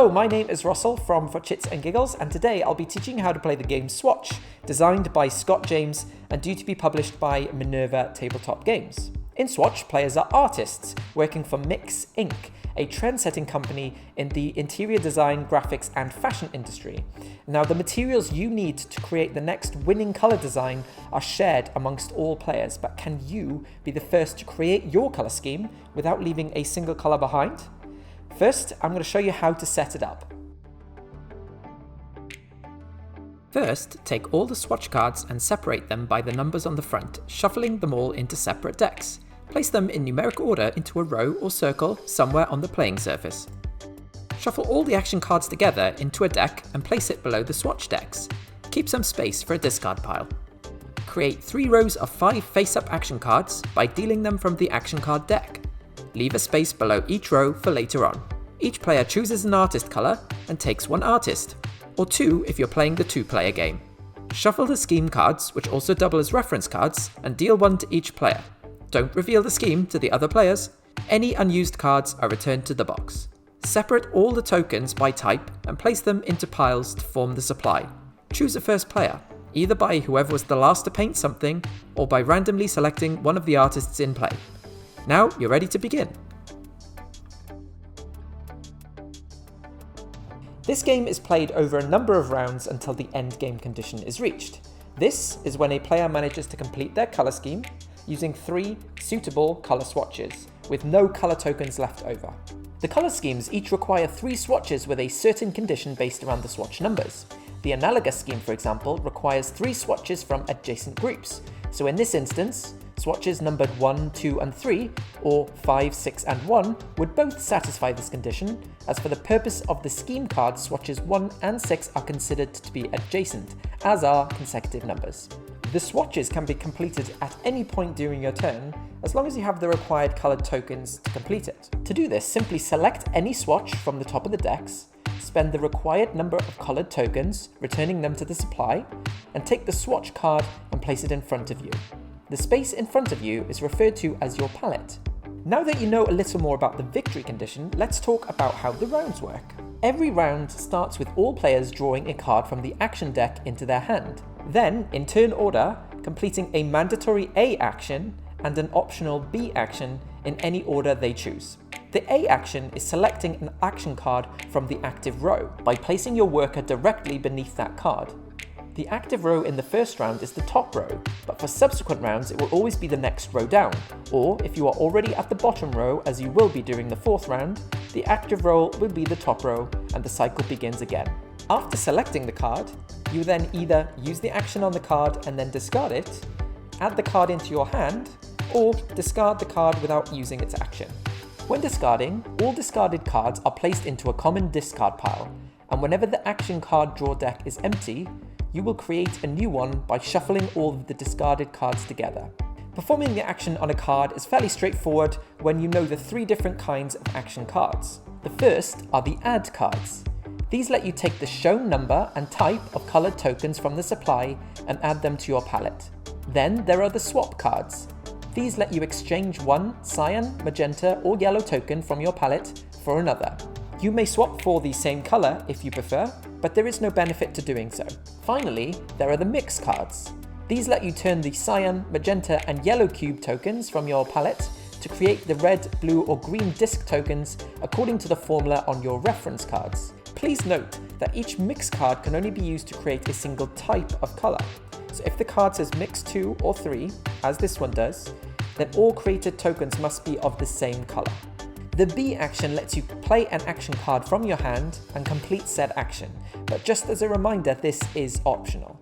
Hello, my name is Russell from For Chits and Giggles, and today I'll be teaching you how to play the game Swatch, designed by Scott James and due to be published by Minerva Tabletop Games. In Swatch, players are artists working for Mix Inc., a trend-setting company in the interior design, graphics and fashion industry. Now, the materials you need to create the next winning colour design are shared amongst all players, but can you be the first to create your colour scheme without leaving a single colour behind? First, I'm going to show you how to set it up. First, take all the swatch cards and separate them by the numbers on the front, shuffling them all into separate decks. Place them in numeric order into a row or circle somewhere on the playing surface. Shuffle all the action cards together into a deck and place it below the swatch decks. Keep some space for a discard pile. Create 3 rows of 5 face-up action cards by dealing them from the action card deck. Leave a space below each row for later on. Each player chooses an artist colour and takes 1 artist, or 2 if you're playing the 2-player game. Shuffle the scheme cards, which also double as reference cards, and deal 1 to each player. Don't reveal the scheme to the other players. Any unused cards are returned to the box. Separate all the tokens by type and place them into piles to form the supply. Choose a first player, either by whoever was the last to paint something, or by randomly selecting one of the artists in play. Now you're ready to begin. This game is played over a number of rounds until the end game condition is reached. This is when a player manages to complete their colour scheme using 3 suitable colour swatches, with no colour tokens left over. The colour schemes each require 3 swatches with a certain condition based around the swatch numbers. The analogous scheme, for example, requires 3 swatches from adjacent groups. So in this instance, swatches numbered 1, 2 and 3, or 5, 6 and 1, would both satisfy this condition, as for the purpose of the scheme cards, swatches 1 and 6 are considered to be adjacent, as are consecutive numbers. The swatches can be completed at any point during your turn, as long as you have the required coloured tokens to complete it. To do this, simply select any swatch from the top of the decks, spend the required number of coloured tokens, returning them to the supply, and take the swatch card and place it in front of you. The space in front of you is referred to as your palette. Now that you know a little more about the victory condition, let's talk about how the rounds work. Every round starts with all players drawing a card from the action deck into their hand. Then, in turn order, completing a mandatory A action and an optional B action in any order they choose. The A action is selecting an action card from the active row by placing your worker directly beneath that card. The active row in the first round is the top row, but for subsequent rounds it will always be the next row down, or if you are already at the bottom row, as you will be during the 4th round, the active row will be the top row and the cycle begins again. After selecting the card, you then either use the action on the card and then discard it, add the card into your hand, or discard the card without using its action. When discarding, all discarded cards are placed into a common discard pile, and whenever the action card draw deck is empty, you will create a new one by shuffling all of the discarded cards together. Performing the action on a card is fairly straightforward when you know the 3 different kinds of action cards. The first are the add cards. These let you take the shown number and type of coloured tokens from the supply and add them to your palette. Then there are the swap cards. These let you exchange one cyan, magenta or yellow token from your palette for another. You may swap for the same colour if you prefer, but there is no benefit to doing so. Finally, there are the mix cards. These let you turn the cyan, magenta and yellow cube tokens from your palette to create the red, blue or green disc tokens according to the formula on your reference cards. Please note that each mix card can only be used to create a single type of colour. So if the card says mix 2 or 3, as this one does, then all created tokens must be of the same colour. The B action lets you play an action card from your hand and complete said action, but just as a reminder, this is optional.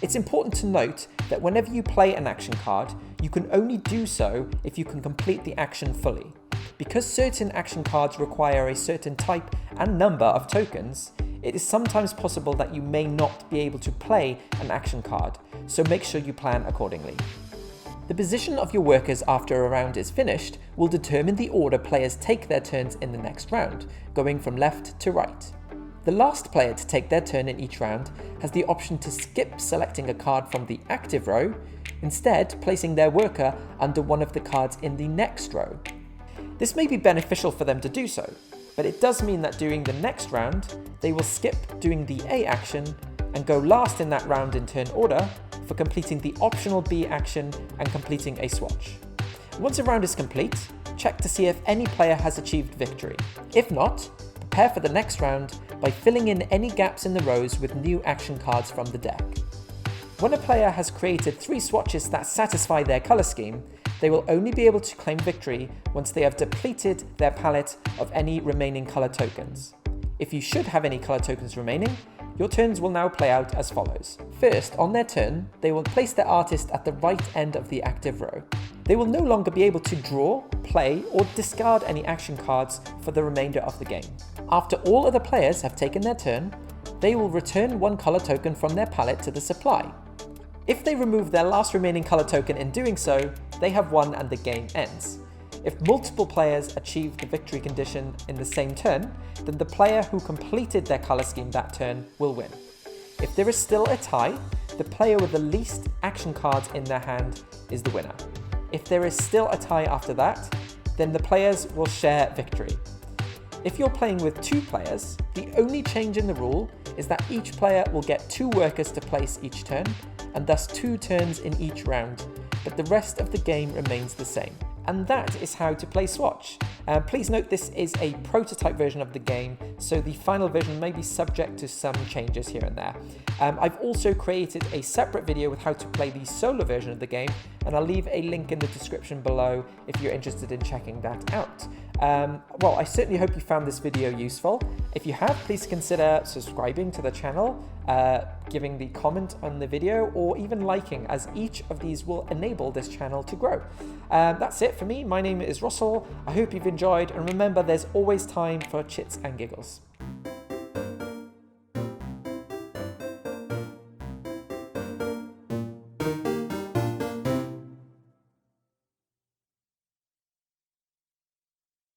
It's important to note that whenever you play an action card, you can only do so if you can complete the action fully. Because certain action cards require a certain type and number of tokens, it is sometimes possible that you may not be able to play an action card, so make sure you plan accordingly. The position of your workers after a round is finished will determine the order players take their turns in the next round, going from left to right. The last player to take their turn in each round has the option to skip selecting a card from the active row, instead placing their worker under one of the cards in the next row. This may be beneficial for them to do so, but it does mean that during the next round, they will skip doing the A action and go last in that round in turn order for completing the optional B action and completing a swatch. Once a round is complete, check to see if any player has achieved victory. If not, prepare for the next round by filling in any gaps in the rows with new action cards from the deck. When a player has created 3 swatches that satisfy their colour scheme, they will only be able to claim victory once they have depleted their palette of any remaining colour tokens. If you should have any colour tokens remaining, your turns will now play out as follows. First, on their turn, they will place their artist at the right end of the active row. They will no longer be able to draw, play, or discard any action cards for the remainder of the game. After all other players have taken their turn, they will return 1 colour token from their palette to the supply. If they remove their last remaining colour token in doing so, they have won and the game ends. If multiple players achieve the victory condition in the same turn, then the player who completed their colour scheme that turn will win. If there is still a tie, the player with the least action cards in their hand is the winner. If there is still a tie after that, then the players will share victory. If you're playing with 2 players, the only change in the rule is that each player will get 2 workers to place each turn, and thus 2 turns in each round, but the rest of the game remains the same. And that is how to play Swatch. Please note this is a prototype version of the game, so the final version may be subject to some changes here and there. I've also created a separate video with how to play the solo version of the game, and I'll leave a link in the description below if you're interested in checking that out. Well, I certainly hope you found this video useful. If you have, please consider subscribing to the channel, giving the comment on the video, or even liking, as each of these will enable this channel to grow. That's it for me. My name is Russell. I hope you've enjoyed, and remember, there's always time for chits and giggles.